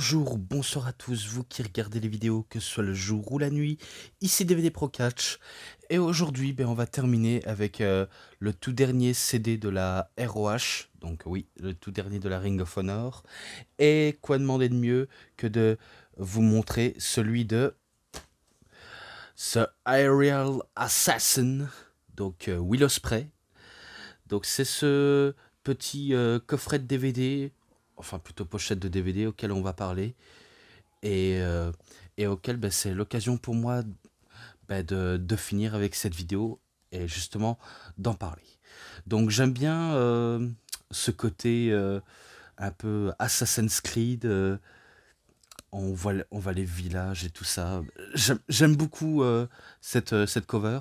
Bonjour, bonsoir à tous, vous qui regardez les vidéos, que ce soit le jour ou la nuit, ici DVD Pro Catch, et aujourd'hui on va terminer avec le tout dernier CD de la ROH, donc oui, le tout dernier de la Ring of Honor, et quoi demander de mieux que de vous montrer celui de The Aerial Assassin, donc Will Ospreay. Donc c'est ce petit coffret de DVD, enfin plutôt pochette de DVD auquel on va parler, et, euh, et auquel c'est l'occasion pour moi de finir avec cette vidéo et justement d'en parler. Donc j'aime bien ce côté un peu Assassin's Creed, on voit les villages et tout ça. J'aime beaucoup cette cover.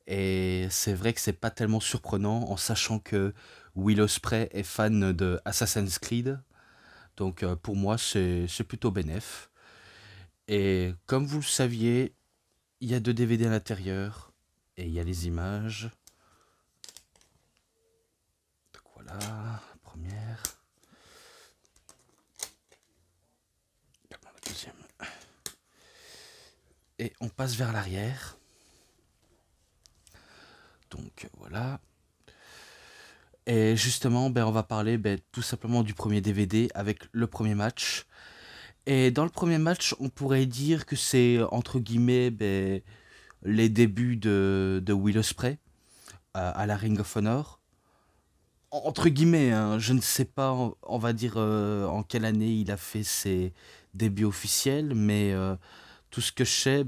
Et c'est vrai que c'est pas tellement surprenant en sachant que Will Ospreay est fan de Assassin's Creed. Donc pour moi, c'est plutôt bénef. Et comme vous le saviez, il y a deux DVD à l'intérieur. Et il y a les images. Donc voilà, la première. La deuxième. Et on passe vers l'arrière. Donc voilà. Et justement, on va parler tout simplement du premier DVD avec le premier match. Et dans le premier match, on pourrait dire que c'est entre guillemets les débuts de Will Ospreay à la Ring of Honor. Entre guillemets, hein, je ne sais pas, on va dire en quelle année il a fait ses débuts officiels, mais tout ce que je sais,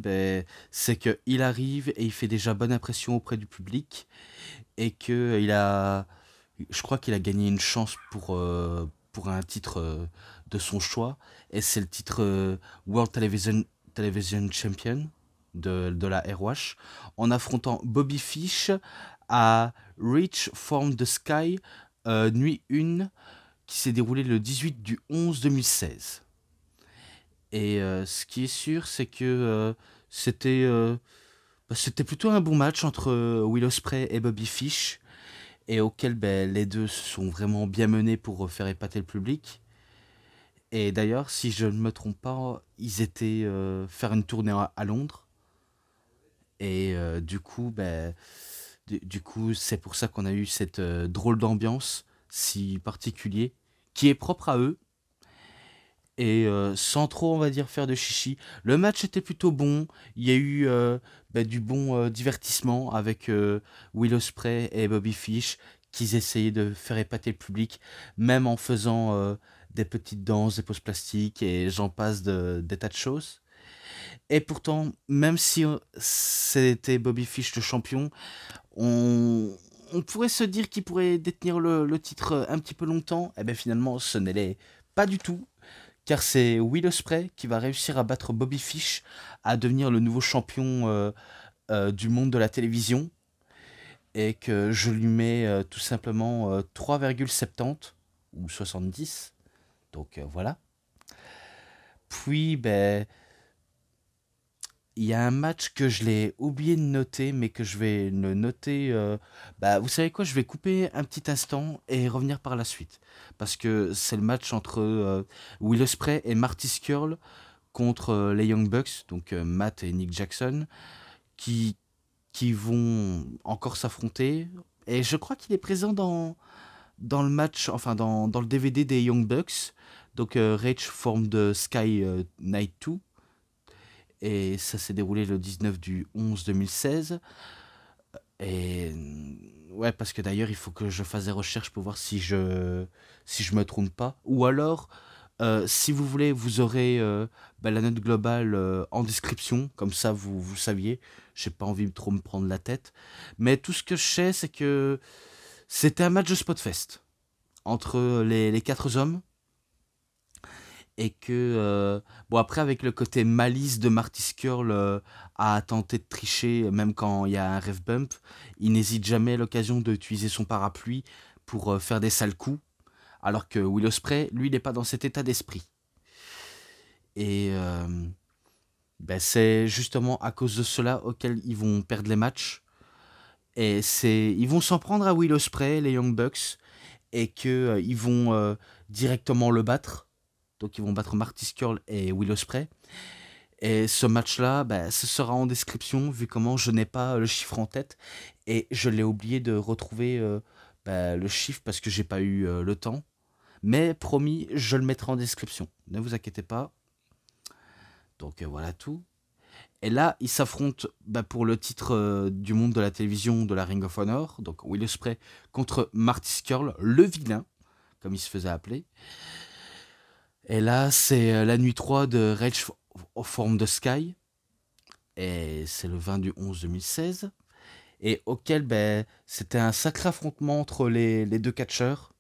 c'est qu'il arrive et il fait déjà bonne impression auprès du public et que je crois qu'il a gagné une chance pour un titre de son choix, et c'est le titre World Television Champion de la ROH, en affrontant Bobby Fish à Reach from the Sky, nuit 1, qui s'est déroulée le 18 du 11 2016. Et ce qui est sûr, c'est que c'était plutôt un bon match entre Will Ospreay et Bobby Fish, et auquel les deux se sont vraiment bien menés pour faire épater le public. Et d'ailleurs, si je ne me trompe pas, ils étaient faire une tournée à Londres. Et du coup, c'est pour ça qu'on a eu cette drôle d'ambiance si particulier, qui est propre à eux. Et sans trop, on va dire, faire de chichi. Le match était plutôt bon. Il y a eu du bon divertissement avec Will Ospreay et Bobby Fish, qui essayaient de faire épater le public, même en faisant des petites danses, des poses plastiques, et j'en passe des tas de choses. Et pourtant, même si c'était Bobby Fish le champion, on pourrait se dire qu'il pourrait détenir le titre un petit peu longtemps. Et bien finalement, ce n'est pas du tout, car c'est Will Ospreay qui va réussir à battre Bobby Fish, à devenir le nouveau champion du monde de la télévision, et que je lui mets tout simplement 3,70 ou 70. Donc voilà. Puis, il y a un match que je l'ai oublié de noter, mais que je vais le noter. Vous savez quoi, je vais couper un petit instant et revenir par la suite. Parce que c'est le match entre Will Ospreay et Marty Scurll contre les Young Bucks, donc Matt et Nick Jackson, qui, qui vont encore s'affronter. Et je crois qu'il est présent dans le match, enfin dans le DVD des Young Bucks, donc Rage from the Sky Night 2. Et ça s'est déroulé le 19 du 11 2016. Et ouais, parce que d'ailleurs, il faut que je fasse des recherches pour voir si je me trompe pas. Ou alors, si vous voulez, vous aurez la note globale en description, comme ça vous saviez. J'ai pas envie de trop me prendre la tête. Mais tout ce que je sais, c'est que c'était un match de Spotfest entre les quatre hommes. Et que, après, avec le côté malice de Marty Scurll à tenter de tricher, même quand il y a un ref bump, il n'hésite jamais à l'occasion d'utiliser son parapluie pour faire des sales coups. Alors que Will Ospreay, lui, il n'est pas dans cet état d'esprit. Et c'est justement à cause de cela auquel ils vont perdre les matchs. Et ils vont s'en prendre à Will Ospreay, les Young Bucks, et qu'ils vont directement le battre. Donc ils vont battre Marty Scurll et Will Ospreay. Et ce match-là, bah, ce sera en description, vu comment je n'ai pas le chiffre en tête. Et je l'ai oublié de retrouver bah, le chiffre parce que j'ai pas eu le temps. Mais promis, je le mettrai en description. Ne vous inquiétez pas. Donc voilà tout. Et là, ils s'affrontent bah, pour le titre du monde de la télévision de la Ring of Honor. Donc Will Ospreay contre Marty Scurll, le vilain, comme il se faisait appeler. Et là, c'est la nuit 3 de Rage from the Sky. Et c'est le 20 du 11 2016. Et auquel ben, c'était un sacré affrontement entre les deux catcheurs.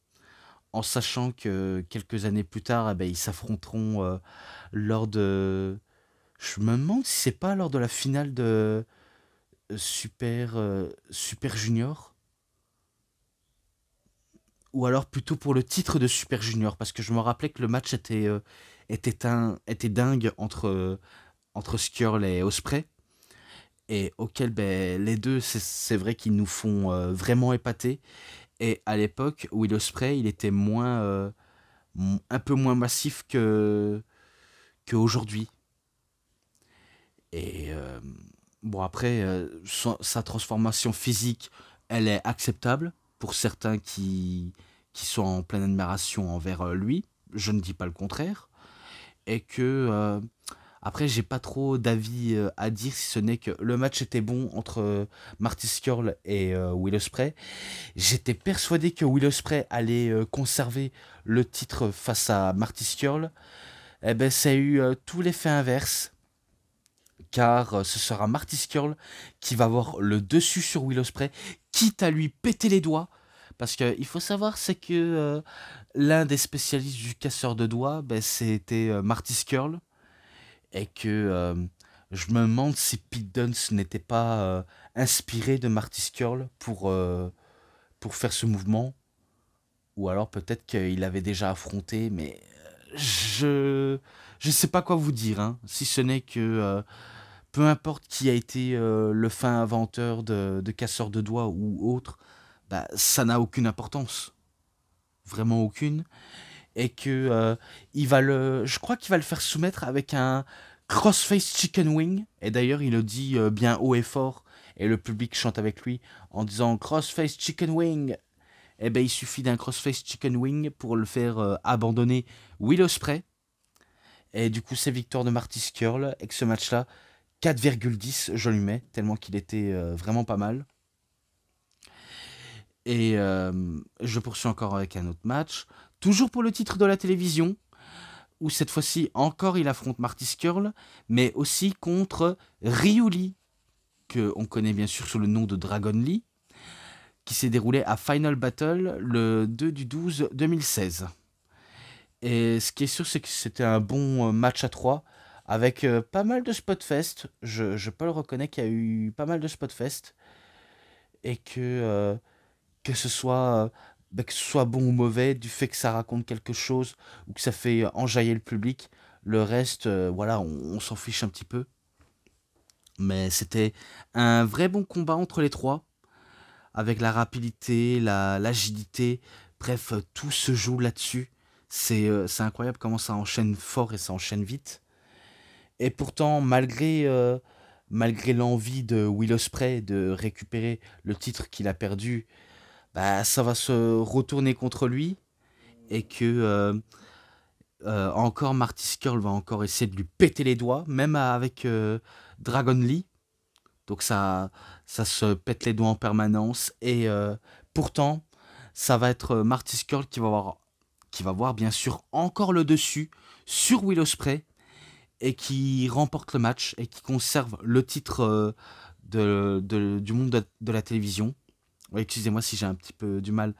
En sachant que quelques années plus tard, eh ben, ils s'affronteront lors de... Je me demande si c'est pas lors de la finale de Super Junior. Ou alors plutôt pour le titre de Super Junior. Parce que je me rappelais que le match était dingue entre Skrull et Ospreay. Et auquel ben, les deux, c'est vrai qu'ils nous font vraiment épater. Et à l'époque, Will Ospreay, il était un peu moins massif qu'aujourd'hui. Et bon, après, sa transformation physique, elle est acceptable pour certains qui sont en pleine admiration envers lui. Je ne dis pas le contraire. Et que après, j'ai pas trop d'avis à dire, si ce n'est que le match était bon entre Marty Scurll et Will Ospreay. J'étais persuadé que Will Ospreay allait conserver le titre face à Marty Scurll. Eh ben, ça a eu tout l'effet inverse, car ce sera Marty Scurll qui va avoir le dessus sur Will Ospreay, quitte à lui péter les doigts. Parce qu'il faut savoir, c'est que l'un des spécialistes du casseur de doigts, ben, c'était Marty Scurll. Et que je me demande si Pete Dunne n'était pas inspiré de Marty Scurll pour faire ce mouvement. Ou alors peut-être qu'il avait déjà affronté, mais je sais pas quoi vous dire, hein, si ce n'est que peu importe qui a été le fin inventeur de casseur de doigts ou autre, bah, ça n'a aucune importance. Vraiment aucune. Et que je crois qu'il va le faire soumettre avec un crossface chicken wing. Et d'ailleurs, il le dit bien haut et fort. Et le public chante avec lui en disant crossface chicken wing. Eh ben, il suffit d'un crossface chicken wing pour le faire abandonner Will Ospreay. Et du coup, c'est victoire de Marty Scurll. Et que ce match-là, 4,10 je lui mets, tellement qu'il était vraiment pas mal. Et je poursuis encore avec un autre match. Toujours pour le titre de la télévision, où cette fois-ci encore il affronte Marty Scurll, mais aussi contre Ryu Lee, que on connaît bien sûr sous le nom de Dragon Lee, qui s'est déroulé à Final Battle le 2 du 12 2016. Et ce qui est sûr, c'est que c'était un bon match à 3, avec pas mal de spotfest. Je peux le reconnaître qu'il y a eu pas mal de spotfest, et que ce soit que ce soit bon ou mauvais, du fait que ça raconte quelque chose ou que ça fait enjailler le public, le reste, voilà, on s'en fiche un petit peu. Mais c'était un vrai bon combat entre les trois, avec la rapidité, l'agilité, bref, tout se joue là-dessus. C'est incroyable comment ça enchaîne fort et ça enchaîne vite. Et pourtant, malgré l'envie de Will Ospreay de récupérer le titre qu'il a perdu, bah, ça va se retourner contre lui et que encore Marty Scurll va encore essayer de lui péter les doigts, même avec Dragon Lee. Donc ça se pète les doigts en permanence et pourtant ça va être Marty Scurll qui va voir bien sûr encore le dessus sur Will Ospreay et qui remporte le match et qui conserve le titre du monde de la télévision. Ouais, excusez-moi si j'ai un petit peu du mal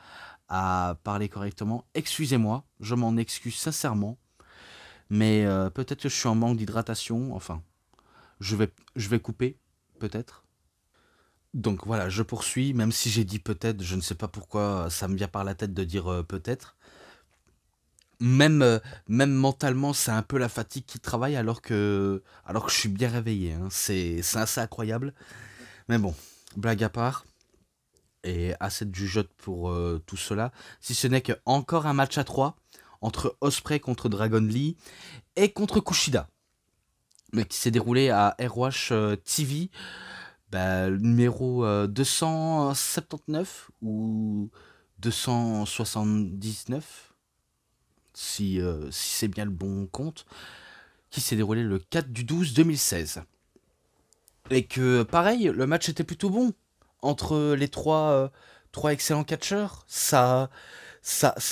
à parler correctement. Excusez-moi, je m'en excuse sincèrement. Mais peut-être que je suis en manque d'hydratation. Enfin, je vais couper, peut-être. Donc voilà, je poursuis. Même si j'ai dit peut-être, je ne sais pas pourquoi ça me vient par la tête de dire peut-être. Même mentalement, c'est un peu la fatigue qui travaille alors que je suis bien réveillé, hein. C'est assez incroyable. Mais bon, blague à part. Et assez de jugeote pour tout cela. Si ce n'est que encore un match à 3 entre Ospreay contre Dragon Lee et contre Kushida, mais qui s'est déroulé à ROH TV, bah, le numéro 279 ou 279, si c'est bien le bon compte, qui s'est déroulé le 4/12/2016. Et que pareil, le match était plutôt bon entre les trois excellents catcheurs. Ça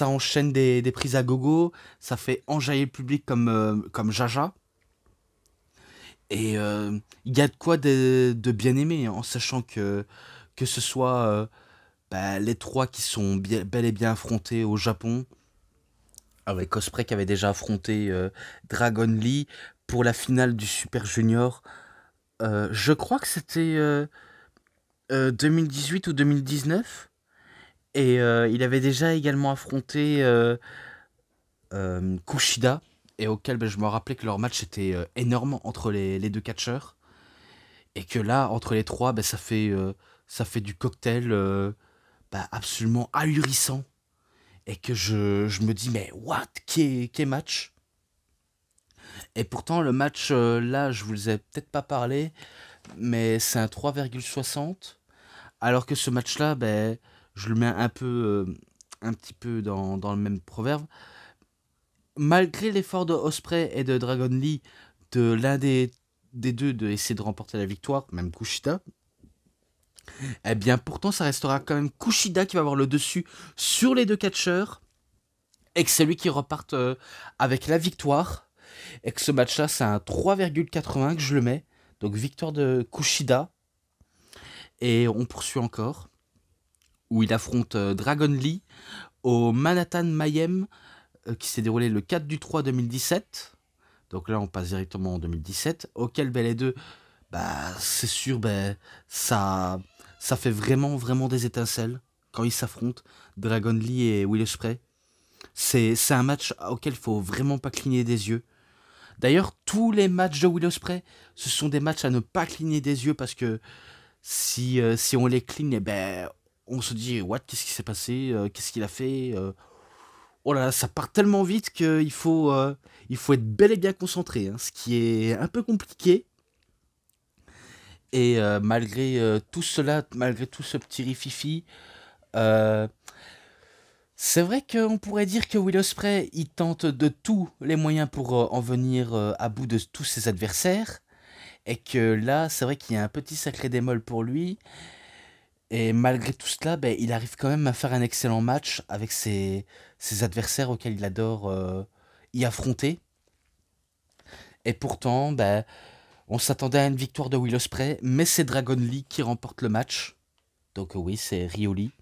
enchaîne des prises à gogo, ça fait enjailler le public comme Jaja. Et il y a de quoi de bien aimer, en sachant que ce soit bah, les trois qui sont bel et bien affrontés au Japon, avec Ospreay qui avait déjà affronté Dragon Lee pour la finale du Super Junior. Je crois que c'était 2018 ou 2019. Et il avait déjà également affronté Kushida, et auquel je me rappelais que leur match était énorme entre les deux catcheurs. Et que là, entre les trois, ça fait du cocktail absolument ahurissant. Et que je me dis, mais what, qu'est match. Et pourtant, le match, là, je vous ai peut-être pas parlé, mais c'est un 3,60. Alors que ce match-là, je le mets un petit peu dans le même proverbe. Malgré l'effort de Ospreay et de Dragon Lee, de l'un des deux de essayer de remporter la victoire, même Kushida, eh bien pourtant ça restera quand même Kushida qui va avoir le dessus sur les deux catcheurs, et que c'est lui qui reparte avec la victoire, et que ce match-là c'est un 3,80 que je le mets, donc victoire de Kushida, et on poursuit encore, où il affronte Dragon Lee au Manhattan Mayhem, qui s'est déroulé le 4/3/2017. Donc là, on passe directement en 2017, auquel les deux, c'est sûr, ça fait vraiment, vraiment des étincelles quand ils s'affrontent, Dragon Lee et Will Ospreay. C'est un match auquel il faut vraiment pas cligner des yeux. D'ailleurs, tous les matchs de Will Ospreay, ce sont des matchs à ne pas cligner des yeux, parce que si on les cligne, on se dit, what, qu'est-ce qui s'est passé, qu'est-ce qu'il a fait, oh là là, ça part tellement vite il faut être bel et bien concentré, hein, ce qui est un peu compliqué. Et malgré tout cela, malgré tout ce petit rififi, euh, c'est vrai qu'on pourrait dire que Will Ospreay, il tente de tous les moyens pour en venir à bout de tous ses adversaires. Et que là, c'est vrai qu'il y a un petit sacré démol pour lui. Et malgré tout cela, il arrive quand même à faire un excellent match avec ses adversaires auxquels il adore y affronter. Et pourtant, on s'attendait à une victoire de Will Ospreay, mais c'est Dragon Lee qui remporte le match. Donc oui, c'est Rioli.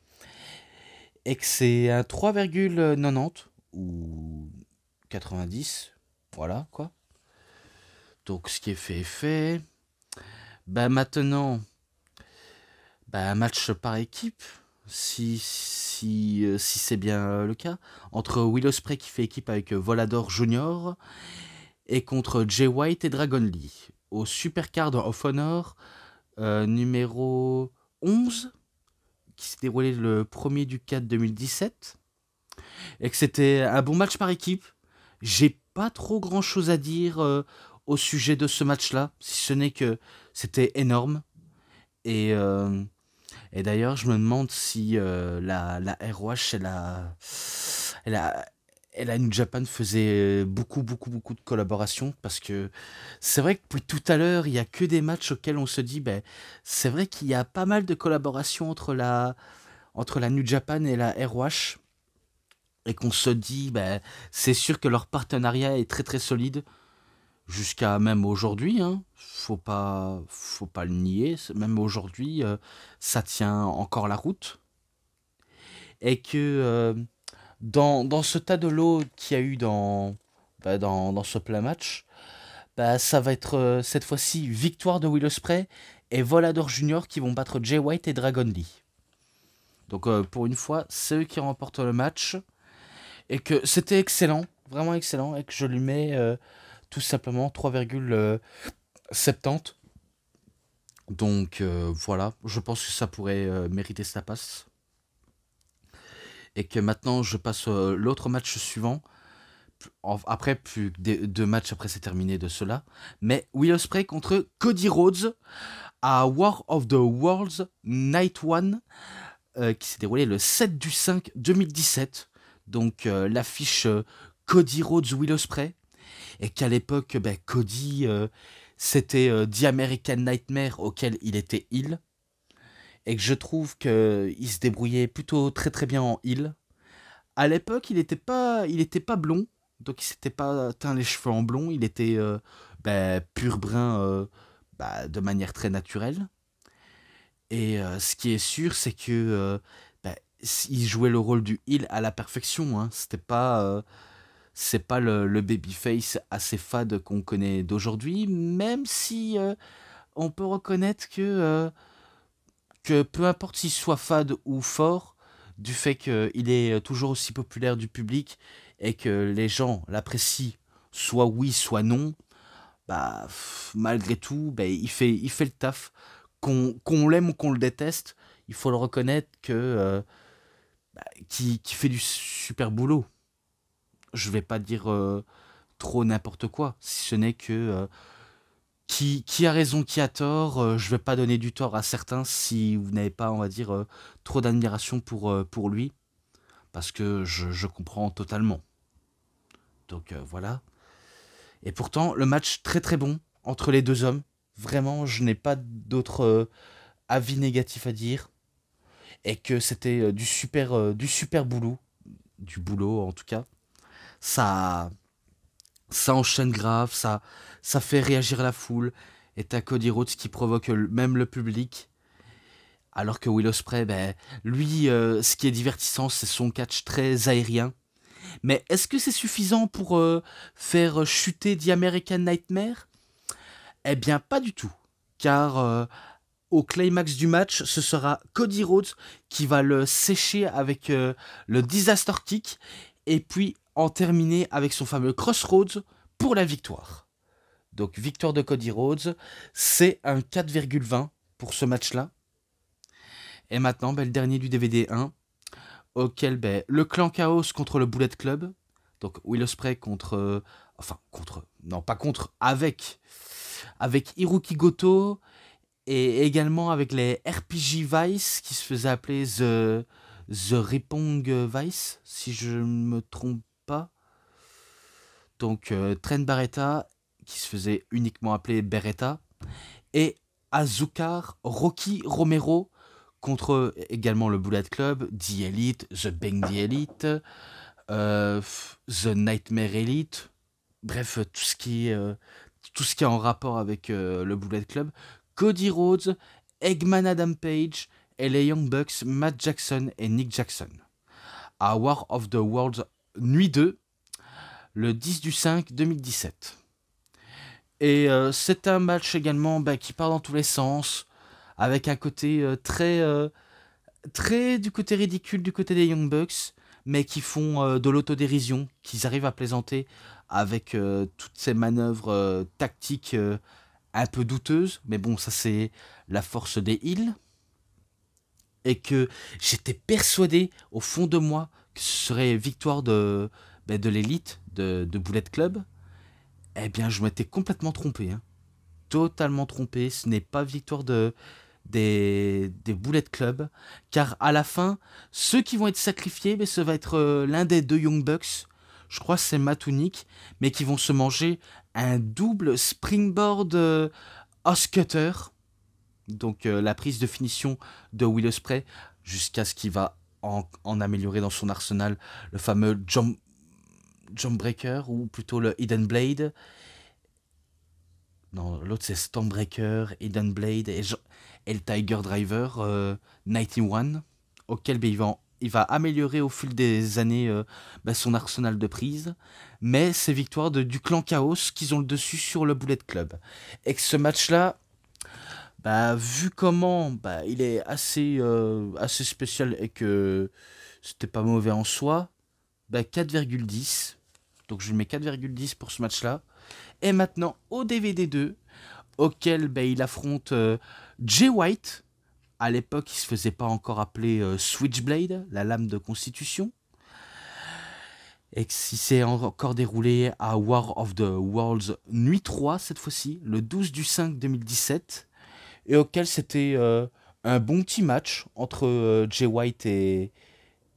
Et que c'est un 3,90 ou 90. Voilà, quoi. Donc ce qui est fait est fait. Maintenant, un match par équipe, si c'est bien le cas, entre Will Ospreay qui fait équipe avec Volador Junior et contre Jay White et Dragon Lee. Au Supercard of Honor numéro 11, qui s'est déroulé le 1er du 4 2017. Et que c'était un bon match par équipe. J'ai pas trop grand chose à dire au sujet de ce match-là, si ce n'est que c'était énorme. Et, euh, et d'ailleurs, je me demande si la ROH et la New Japan faisaient beaucoup, beaucoup, beaucoup de collaborations, parce que c'est vrai que depuis tout à l'heure, il n'y a que des matchs auxquels on se dit, c'est vrai qu'il y a pas mal de collaborations entre la New Japan et la ROH, et qu'on se dit, c'est sûr que leur partenariat est très très solide, jusqu'à même aujourd'hui, hein. Faut pas le nier, même aujourd'hui, ça tient encore la route. Et que dans ce tas de lot qu'il y a eu dans ce plein match, ça va être cette fois-ci victoire de Will Ospreay et Volador Junior qui vont battre Jay White et Dragon Lee. Donc pour une fois, c'est eux qui remportent le match. Et que c'était excellent, vraiment excellent, et que je lui mets tout simplement 3,70. Donc voilà, je pense que ça pourrait mériter sa passe. Et que maintenant je passe l'autre match suivant, après, plus que 2 matchs après, c'est terminé de cela. Mais Will Ospreay contre Cody Rhodes à War of the Worlds Night 1, qui s'est déroulé le 7 du 5 2017. Donc l'affiche Cody Rhodes Will Ospreay. Et qu'à l'époque, Cody, c'était The American Nightmare auquel il était heel. Et que je trouve qu'il se débrouillait plutôt très très bien en heel. À l'époque, il était pas blond, donc il s'était pas teint les cheveux en blond, il était pur brun de manière très naturelle. Et ce qui est sûr, c'est que il jouait le rôle du heel à la perfection. Hein. C'est pas le babyface assez fade qu'on connaît d'aujourd'hui, même si on peut reconnaître que peu importe s'il soit fade ou fort, du fait qu'il est toujours aussi populaire du public et que les gens l'apprécient soit oui, soit non, malgré tout, il fait le taf. Qu'on l'aime ou qu'on le déteste, il faut le reconnaître qu'il fait du super boulot. Je vais pas dire trop n'importe quoi, si ce n'est que qui a raison, qui a tort. Je vais pas donner du tort à certains si vous n'avez pas, on va dire, trop d'admiration pour lui, parce que je comprends totalement. Donc voilà. Et pourtant, le match très très bon entre les deux hommes. Vraiment, je n'ai pas d'autres avis négatifs à dire. Et que c'était du super boulot. Du boulot en tout cas. Ça, ça enchaîne grave, ça fait réagir la foule. Et t'as Cody Rhodes qui provoque même le public. Alors que Will Ospreay, lui, ce qui est divertissant, c'est son catch très aérien. Mais est-ce que c'est suffisant pour faire chuter The American Nightmare? Eh bien, pas du tout. Car au climax du match, ce sera Cody Rhodes qui va le sécher avec le Disaster Kick. Et puis en terminer avec son fameux Crossroads pour la victoire. Donc victoire de Cody Rhodes, c'est un 4,20 pour ce match-là. Et maintenant, le dernier du DVD 1, auquel le Clan Chaos contre le Bullet Club. Donc Will Ospreay avec Hiroki Goto et également avec les RPG Vice qui se faisaient appeler The Roppongi Vice, si je ne me trompe pas. Donc Trent Barreta qui se faisait uniquement appeler Beretta et Azucar Rocky Romero contre également le Bullet Club, The Elite, The Bang The Elite, The Nightmare Elite, bref, tout ce qui est en rapport avec le Bullet Club, Cody Rhodes, Eggman Adam Page et les Young Bucks, Matt Jackson et Nick Jackson. À War of the Worlds Nuit 2, le 10 du 5 2017. Et c'est un match également qui part dans tous les sens, avec un côté très du côté ridicule du côté des Young Bucks, mais qui font de l'autodérision, qu'ils arrivent à plaisanter avec toutes ces manœuvres tactiques un peu douteuses. Mais bon, ça c'est la force des heels. Et que j'étais persuadé au fond de moi que ce serait victoire de l'élite de Bullet Club. Eh bien, je m'étais complètement trompé. Hein. Totalement trompé. Ce n'est pas victoire des Bullet Club. Car à la fin, ceux qui vont être sacrifiés, ça va être l'un des deux Young Bucks. Je crois que c'est Matt ou Nick. Mais qui vont se manger un double springboard Oscutter. Donc la prise de finition de Will Ospreay. Jusqu'à ce qu'il va en améliorer dans son arsenal le fameux Jumpbreaker, ou plutôt le Hidden Blade. Non, l'autre c'est Stormbreaker, Hidden Blade et le Tiger Driver 91, auquel il va améliorer au fil des années son arsenal de prise. Mais c'est victoire du Clan Chaos qui ont le dessus sur le Bullet Club. Et que ce match-là, vu comment il est assez spécial et que c'était pas mauvais en soi, 4,10. Donc je lui mets 4,10 pour ce match-là. Et maintenant, au DVD 2, auquel il affronte Jay White. À l'époque, il se faisait pas encore appeler Switchblade, la lame de constitution. et qui s'est encore déroulé à War of the Worlds Nuit 3 cette fois-ci, le 12 du 5 2017, et auquel c'était un bon petit match entre Jay White et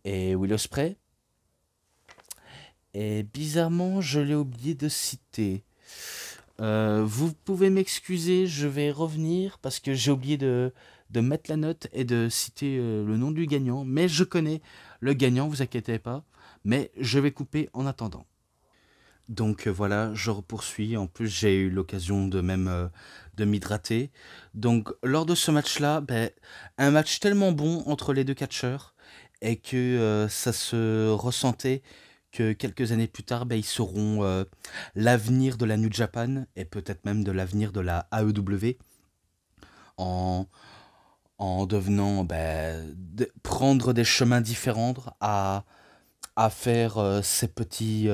Will Ospreay. Et bizarrement, je l'ai oublié de citer. Vous pouvez m'excuser, je vais revenir parce que j'ai oublié de mettre la note et de citer le nom du gagnant. Mais je connais le gagnant, vous inquiétez pas. Mais je vais couper en attendant. Donc voilà, je poursuis. En plus, j'ai eu l'occasion de même de m'hydrater. Donc lors de ce match-là, ben, un match tellement bon entre les deux catcheurs et que ça se ressentait que quelques années plus tard, ben, ils seront l'avenir de la New Japan et peut-être même de l'avenir de la AEW en, en devenant ben, prendre des chemins différents à faire ces petits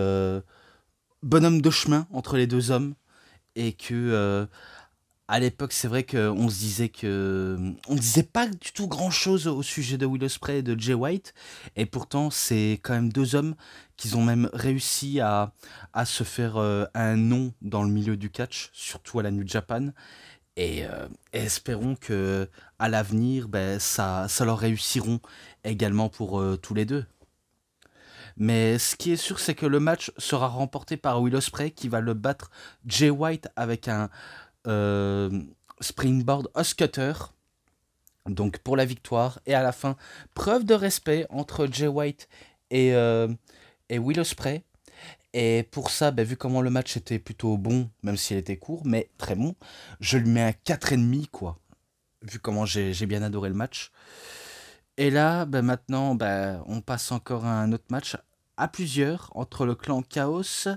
bonhommes de chemin entre les deux hommes et que à l'époque c'est vrai qu'on se disait que on disait pas du tout grand chose au sujet de Will Ospreay et de Jay White et pourtant c'est quand même deux hommes qui ont même réussi à se faire un nom dans le milieu du catch, surtout à la New Japan et espérons que à l'avenir ben, ça leur réussiront également pour tous les deux. Mais ce qui est sûr, c'est que le match sera remporté par Will Ospreay qui va le battre Jay White avec un euh, springboard Oscutter. Donc pour la victoire. Et à la fin, preuve de respect entre Jay White et, euh, et Will Ospreay. Et pour ça, bah, vu comment le match était plutôt bon, même s'il était court, mais très bon, je lui mets un 4,5 quoi. Vu comment j'ai bien adoré le match. Et là, bah, maintenant, bah, on passe encore à un autre match à plusieurs entre le clan Chaos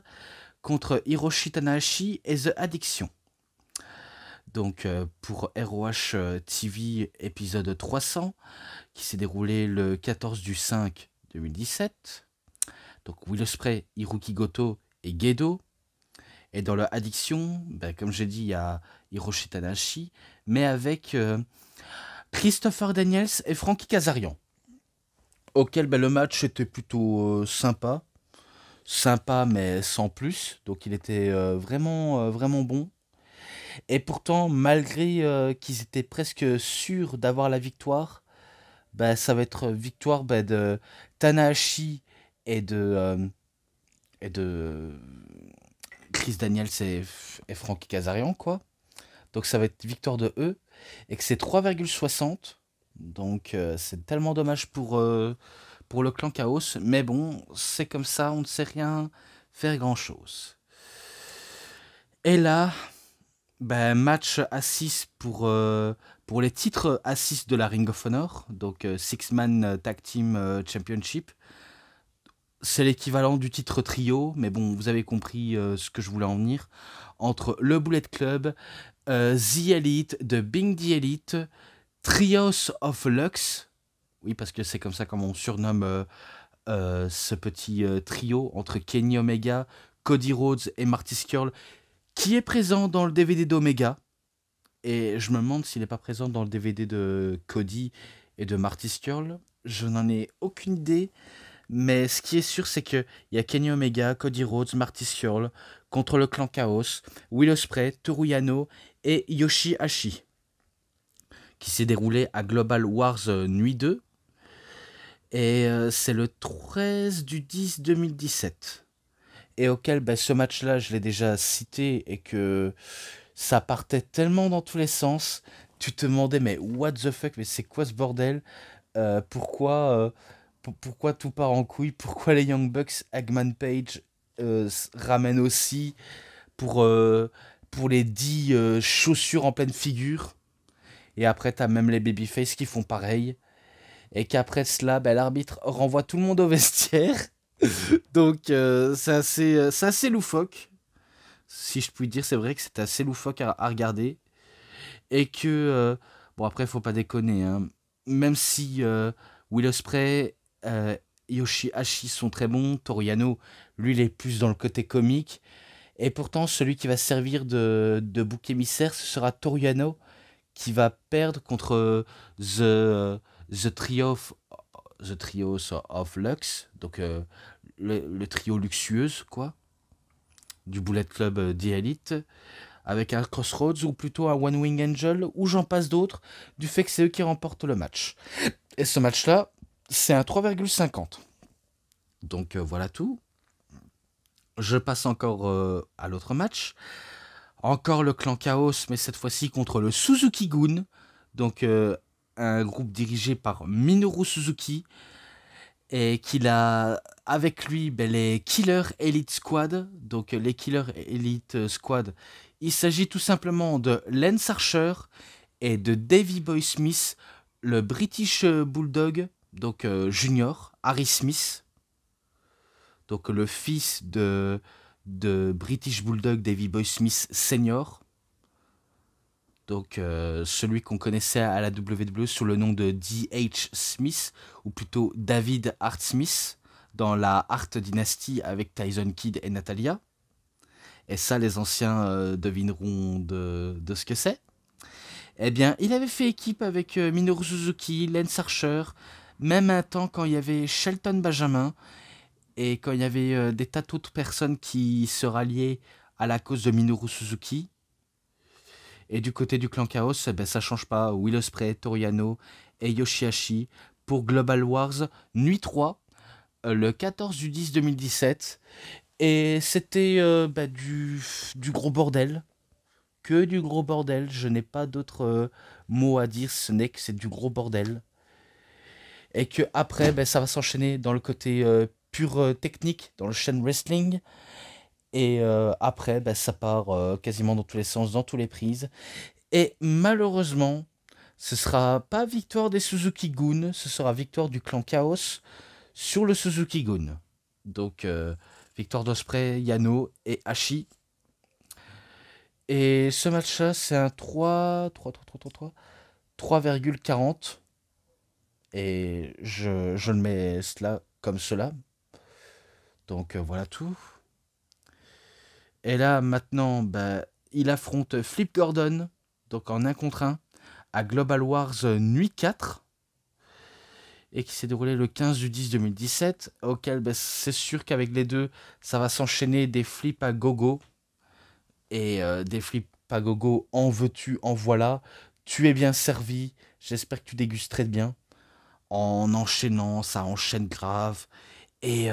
contre Hiroshi Tanahashi et The Addiction. Donc pour ROH TV épisode 300 qui s'est déroulé le 14 du 5 2017. Donc Will Ospreay, Hiroki Goto et Gedo. Et dans le Addiction, bah, comme j'ai dit, il y a Hiroshi Tanahashi, mais avec Christopher Daniels et Frankie Kazarian. Auquel bah, le match était plutôt sympa. Sympa mais sans plus. Donc il était vraiment bon. Et pourtant, malgré qu'ils étaient presque sûrs d'avoir la victoire, bah, ça va être victoire bah, de Tanahashi et de Chris Daniels et Frankie Kazarian, quoi. Donc ça va être victoire de eux. Et que c'est 3,60. Donc c'est tellement dommage pour le clan Chaos. Mais bon, c'est comme ça, on ne sait rien faire grand-chose. Et là, ben, match à 6 pour les titres à 6 de la Ring of Honor, donc Six-Man Tag Team Championship. C'est l'équivalent du titre trio, mais bon, vous avez compris ce que je voulais en venir. Entre le Bullet Club, The Elite, The Bing The Elite, Trios of Lux, oui, parce que c'est comme ça comme on surnomme ce petit trio entre Kenny Omega, Cody Rhodes et Marty Scurll, qui est présent dans le DVD d'Omega. Et je me demande s'il n'est pas présent dans le DVD de Cody et de Marty Scurll. Je n'en ai aucune idée. Mais ce qui est sûr, c'est qu'il y a Kenny Omega, Cody Rhodes, Marty Scurll contre le clan Chaos, Will Ospreay, Toru Yano et Yoshihashi. Qui s'est déroulé à Global Wars Nuit 2. Et c'est le 13 du 10 2017. Et auquel bah, ce match-là, je l'ai déjà cité et que ça partait tellement dans tous les sens. Tu te demandais, mais what the fuck, mais c'est quoi ce bordel? Pourquoi, pourquoi tout part en couille? Pourquoi les Young Bucks, Hangman Page, ramènent aussi pour, euh, pour les 10 chaussures en pleine figure? Et après, t'as même les Babyface qui font pareil. Et qu'après cela, bah, l'arbitre renvoie tout le monde au vestiaire. Donc, c'est assez loufoque. Si je puis dire, c'est vrai que c'est assez loufoque à regarder. Et que, bon après, faut pas déconner, hein. Même si Will Ospreay, Yoshihashi sont très bons, Toru Yano, lui, il est plus dans le côté comique. Et pourtant, celui qui va servir de bouc émissaire, ce sera Toru Yano, qui va perdre contre The, the, trio of, the Trios of Lux. Donc, le trio luxueuse, quoi, du Bullet Club The Elite, avec un Crossroads ou plutôt un One Wing Angel, ou j'en passe d'autres, du fait que c'est eux qui remportent le match. Et ce match-là, c'est un 3,50. Donc voilà tout. Je passe encore à l'autre match. Encore le clan Chaos, mais cette fois-ci contre le Suzuki Gun. Donc un groupe dirigé par Minoru Suzuki. Et qu'il a avec lui les Killer Elite Squad. Donc les Killer Elite Squad, il s'agit tout simplement de Lance Archer et de Davey Boy Smith, le British Bulldog, donc junior, Harry Smith. Donc le fils de British Bulldog Davey Boy Smith Senior. Donc celui qu'on connaissait à la WWE sous le nom de D.H. Smith, ou plutôt David Hart Smith, dans la Hart Dynasty avec Tyson Kidd et Natalia. Et ça, les anciens devineront de ce que c'est. Eh bien, il avait fait équipe avec Minoru Suzuki, Lance Archer, même un temps quand il y avait Shelton Benjamin, et quand il y avait des tas d'autres personnes qui se ralliaient à la cause de Minoru Suzuki. Et du côté du clan Chaos, eh ben, ça change pas. Will Ospreay, Toriano et Yoshihashi pour Global Wars Nuit 3, le 14 du 10 2017. Et c'était du gros bordel. Que du gros bordel. Je n'ai pas d'autres mots à dire, ce n'est que c'est du gros bordel. Et que après, ça va s'enchaîner dans le côté pur technique, dans le chain wrestling. Et après, ça part quasiment dans tous les sens, dans toutes les prises. Et malheureusement, ce sera pas victoire des Suzuki Gun, ce sera victoire du clan Chaos sur le Suzuki Gun. Donc, victoire d'Ospreay, Yano et Hashi. Et ce match-là, c'est un 3,40. Et je le mets cela comme cela. Donc, voilà tout. Et là, maintenant, il affronte Flip Gordon, donc en 1 contre 1, à Global Wars Nuit 4, et qui s'est déroulé le 15 du 10 2017, auquel c'est sûr qu'avec les deux, ça va s'enchaîner des flips à gogo, et des flips à gogo, en veux-tu, en voilà, tu es bien servi, j'espère que tu dégustes très bien, en enchaînant, ça enchaîne grave, et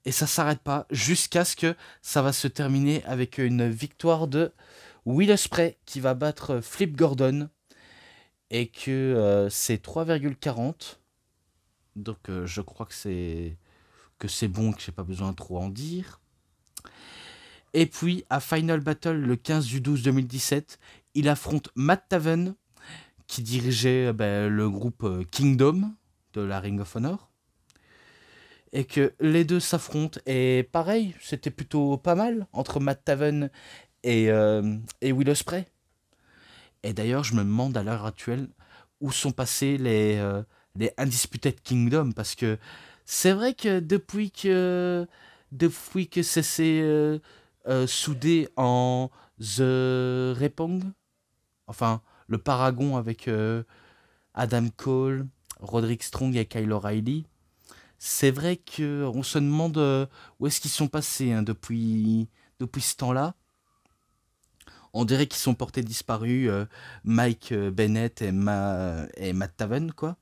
ça s'arrête pas jusqu'à ce que ça va se terminer avec une victoire de Will Ospreay qui va battre Flip Gordon et que c'est 3,40. Donc je crois que c'est bon, que j'ai pas besoin de trop en dire. Et puis à Final Battle le 15 du 12 2017, il affronte Matt Taven qui dirigeait le groupe Kingdom de la Ring of Honor. Et que les deux s'affrontent. Et pareil, c'était plutôt pas mal entre Matt Taven et Will Ospreay. Et d'ailleurs, je me demande à l'heure actuelle où sont passés les Undisputed Kingdom. Parce que c'est vrai que depuis que ça s'est soudé en The Repong, enfin le Paragon avec Adam Cole, Roderick Strong et Kyle O'Reilly, c'est vrai qu'on se demande où est-ce qu'ils sont passés depuis ce temps-là. On dirait qu'ils sont portés disparus, Mike Bennett et Matt Taven, quoi.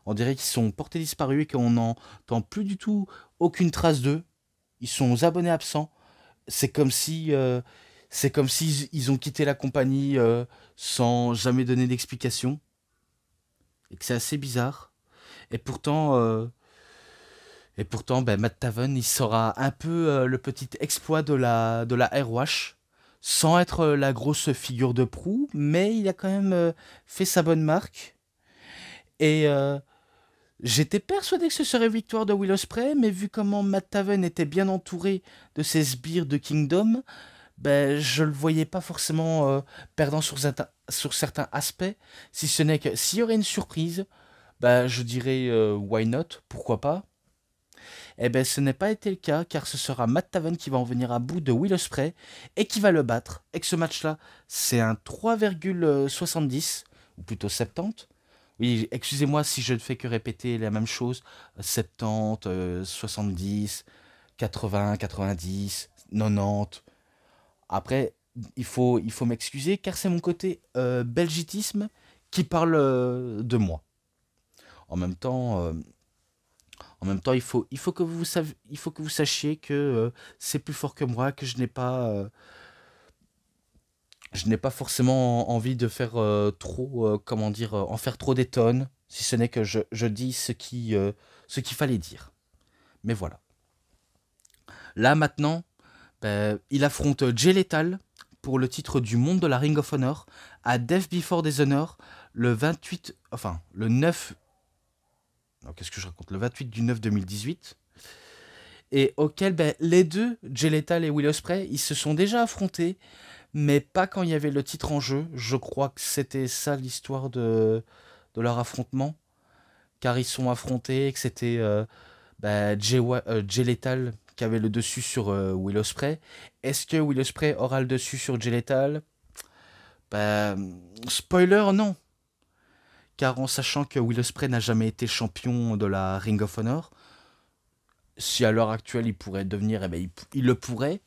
On dirait qu'ils sont portés disparus et qu'on n'entend plus du tout aucune trace d'eux. Ils sont aux abonnés absents. C'est comme si ils ont quitté la compagnie sans jamais donner d'explication. Et que c'est assez bizarre. Et pourtant, Matt Taven, il sera un peu le petit exploit de la Airwash, sans être la grosse figure de proue, mais il a quand même fait sa bonne marque. Et j'étais persuadé que ce serait victoire de Will Ospreay, mais vu comment Matt Taven était bien entouré de ses sbires de Kingdom, je le voyais pas forcément perdant sur certains aspects, si ce n'est que s'il y aurait une surprise, je dirais why not, pourquoi pas. Eh bien, ce n'est pas été le cas, car ce sera Matt Taven qui va en venir à bout de Will Ospreay et qui va le battre. Et que ce match-là, c'est un 3,70, ou plutôt 70, Oui, excusez-moi si je ne fais que répéter la même chose. 70, 70, 80, 90, 90. Après, il faut m'excuser car c'est mon côté belgitisme qui parle de moi. En même temps, il faut que il faut que vous sachiez que c'est plus fort que moi, que je n'ai pas forcément envie de faire trop, comment dire, en faire trop des tonnes, si ce n'est que je dis ce qu'il fallait dire. Mais voilà. Là maintenant, ben, il affronte Jay Lethal pour le titre du monde de la Ring of Honor à Death Before Dishonor le 28, enfin le 9, non, qu'est-ce que je raconte, le 28 du 9 2018, et auquel ben, les deux, Jay Lethal et Will Ospreay, ils se sont déjà affrontés, mais pas quand il y avait le titre en jeu. Je crois que c'était ça l'histoire de leur affrontement, car ils sont affrontés, et que c'était bah, Jay Lethal qui avait le dessus sur Will Ospreay. Est-ce que Will Ospreay aura le dessus sur Jay Lethal? Bah, spoiler, non. Car en sachant que Will Ospreay n'a jamais été champion de la Ring of Honor, si à l'heure actuelle il pourrait devenir, eh ben, il le pourrait.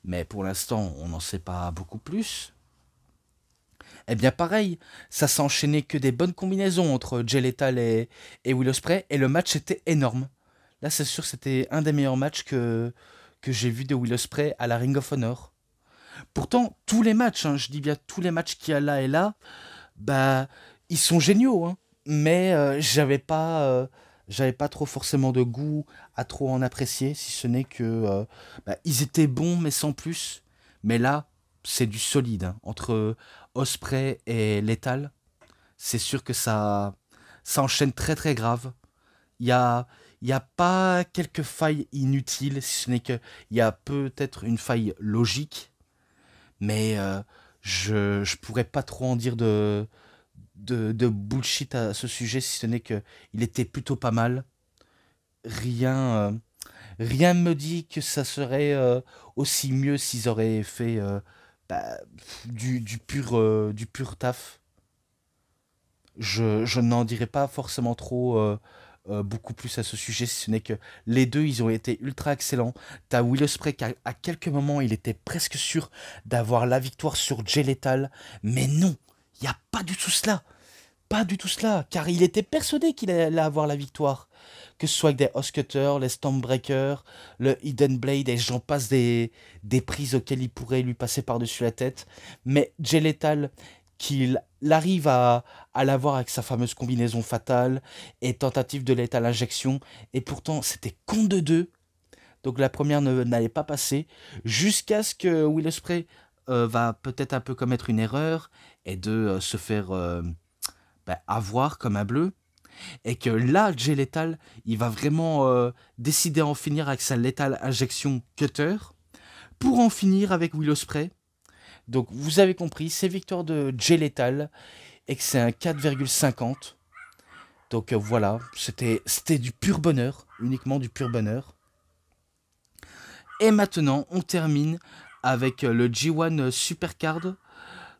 Mais pour l'instant, on n'en sait pas beaucoup plus. Eh bien pareil, ça s'est enchaîné que des bonnes combinaisons entre Jay Lethal et Will Ospreay, et le match était énorme. Là, c'est sûr, c'était un des meilleurs matchs que j'ai vu de Will Ospreay à la Ring of Honor. Pourtant, tous les matchs, hein, je dis bien tous les matchs qu'il y a là et là, bah, ils sont géniaux, hein. Mais j'avais pas trop forcément de goût à trop en apprécier, si ce n'est que bah, ils étaient bons, mais sans plus. Mais là, c'est du solide, hein. Entre Osprey et Lethal, c'est sûr que ça enchaîne très très grave. Il y a, il y a pas quelques failles inutiles, si ce n'est que il y a peut-être une faille logique, mais je pourrais pas trop en dire de bullshit à ce sujet, si ce n'est que il était plutôt pas mal. Rien, rien me dit que ça serait aussi mieux s'ils auraient fait bah, du pur taf. Je n'en dirai pas forcément trop beaucoup plus à ce sujet, si ce n'est que les deux, ils ont été ultra excellents. T'as Will Ospreay qui, à quelques moments, il était presque sûr d'avoir la victoire sur Jay Lethal, mais non, il n'y a pas du tout cela. Pas du tout cela, car il était persuadé qu'il allait avoir la victoire. Que ce soit avec des Oscutters, les Stormbreakers, le Hidden Blade, et j'en passe des prises auxquelles il pourrait lui passer par-dessus la tête. Mais Jay Lethal, qu'il arrive à l'avoir avec sa fameuse combinaison fatale et tentative de létale injection, et pourtant c'était contre de deux, donc la première n'allait pas passer, jusqu'à ce que Will Ospreay va peut-être un peu commettre une erreur, et de se faire bah, avoir comme un bleu, et que là, Jay Lethal, il va vraiment décider à en finir avec sa létale injection cutter, pour en finir avec Will Ospreay. Donc vous avez compris, c'est victoire de Jay Lethal, et que c'est un 4,50. Donc voilà, c'était du pur bonheur, uniquement du pur bonheur. Et maintenant, on termine avec le G1 Supercard,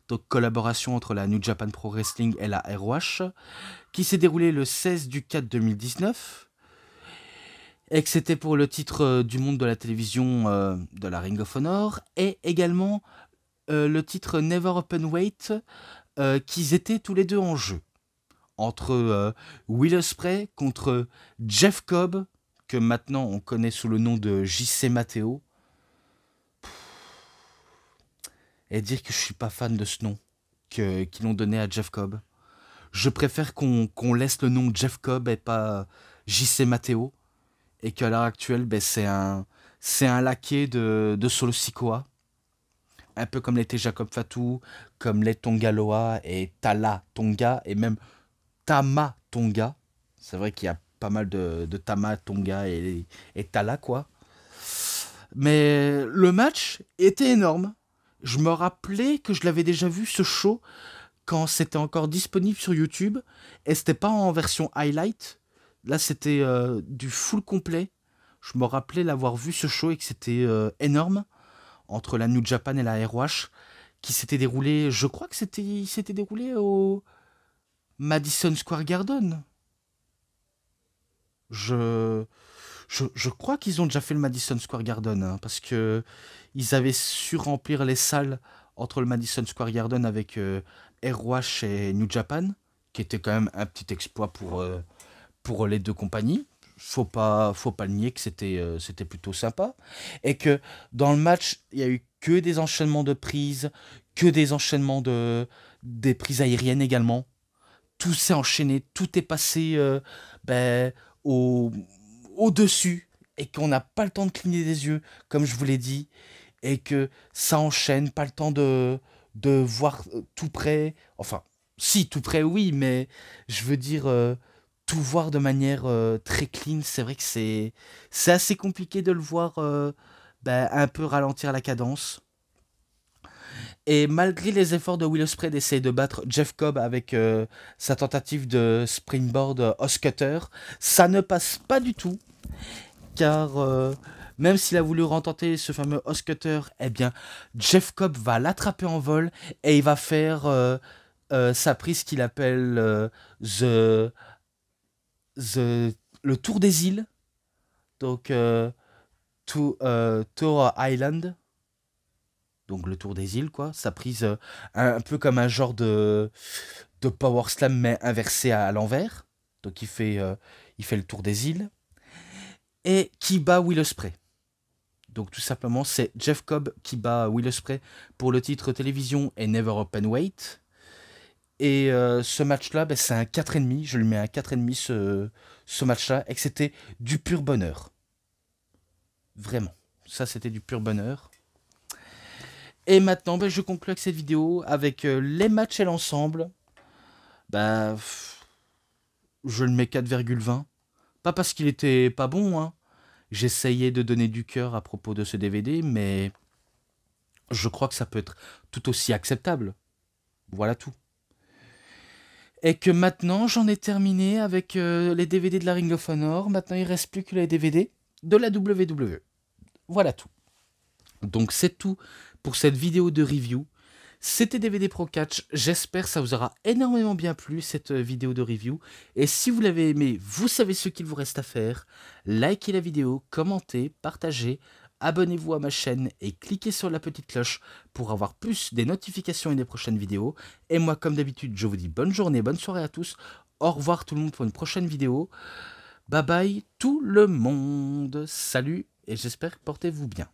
donc collaboration entre la New Japan Pro Wrestling et la ROH, qui s'est déroulé le 16 du 4 2019, et que c'était pour le titre du monde de la télévision de la Ring of Honor, et également le titre Never Open Weight, qu'ils étaient tous les deux en jeu. Entre Will Ospreay contre Jeff Cobb, que maintenant on connaît sous le nom de JC Matteo. Et dire que je suis pas fan de ce nom qu'ils ont donné à Jeff Cobb. Je préfère qu'on laisse le nom Jeff Cobb et pas JC Matteo. Et qu'à l'heure actuelle, ben, c'est un laquais de Solo Sikoa. Un peu comme l'était Jacob Fatou, comme les Tonga Loa et Tala Tonga, et même Tama Tonga. C'est vrai qu'il y a pas mal de Tama Tonga et Tala, quoi. Mais le match était énorme. Je me rappelais que je l'avais déjà vu ce show quand c'était encore disponible sur YouTube, et c'était pas en version highlight. Là, c'était du full complet. Je me rappelais l'avoir vu ce show et que c'était énorme entre la New Japan et la ROH qui s'était déroulé. Je crois que il s'était déroulé au Madison Square Garden. Je crois qu'ils ont déjà fait le Madison Square Garden, hein, parce que ils avaient su remplir les salles entre le Madison Square Garden avec ROH et New Japan, qui était quand même un petit exploit pour les deux compagnies. Faut pas le nier que c'était plutôt sympa. Et que dans le match, il y a eu que des enchaînements de prises, que des enchaînements des prises aériennes également. Tout s'est enchaîné, tout est passé ben, au, au-dessus, et qu'on n'a pas le temps de cligner des yeux, comme je vous l'ai dit, et que ça enchaîne, pas le temps de voir tout près. Enfin, si, tout près, oui, mais je veux dire, tout voir de manière très clean, c'est vrai que c'est assez compliqué de le voir ben, un peu ralentir la cadence. Et malgré les efforts de Will Ospreay d'essayer de battre Jeff Cobb avec sa tentative de springboard Oscutter, ça ne passe pas du tout, car même s'il a voulu retenter ce fameux Oscutter, eh bien, Jeff Cobb va l'attraper en vol et il va faire sa prise qu'il appelle the, le tour des îles, donc Tour Island, donc le tour des îles, quoi. Sa prise un peu comme un genre de Power Slam, mais inversé à l'envers. Donc il fait le tour des îles. Et qui bat Will Ospreay. Donc tout simplement, c'est Jeff Cobb qui bat Will Ospreay pour le titre télévision et Never Openweight. Et ce match-là, ben, c'est un 4,5. Je lui mets un 4,5 ce match-là. Et que c'était du pur bonheur. Vraiment. Ça, c'était du pur bonheur. Et maintenant, ben, je conclue avec cette vidéo avec les matchs et l'ensemble. Bah, je le mets 4,20. Pas parce qu'il était pas bon, hein. J'essayais de donner du cœur à propos de ce DVD, mais je crois que ça peut être tout aussi acceptable. Voilà tout. Et que maintenant, j'en ai terminé avec les DVD de la Ring of Honor. Maintenant, il ne reste plus que les DVD de la WWE. Voilà tout. Donc, c'est tout pour cette vidéo de review. C'était DVD Pro Catch, j'espère que ça vous aura énormément bien plu cette vidéo de review. Et si vous l'avez aimé, vous savez ce qu'il vous reste à faire. Likez la vidéo, commentez, partagez, abonnez-vous à ma chaîne et cliquez sur la petite cloche pour avoir plus des notifications et des prochaines vidéos. Et moi, comme d'habitude, je vous dis bonne journée, bonne soirée à tous. Au revoir tout le monde pour une prochaine vidéo. Bye bye tout le monde. Salut et j'espère que portez-vous bien.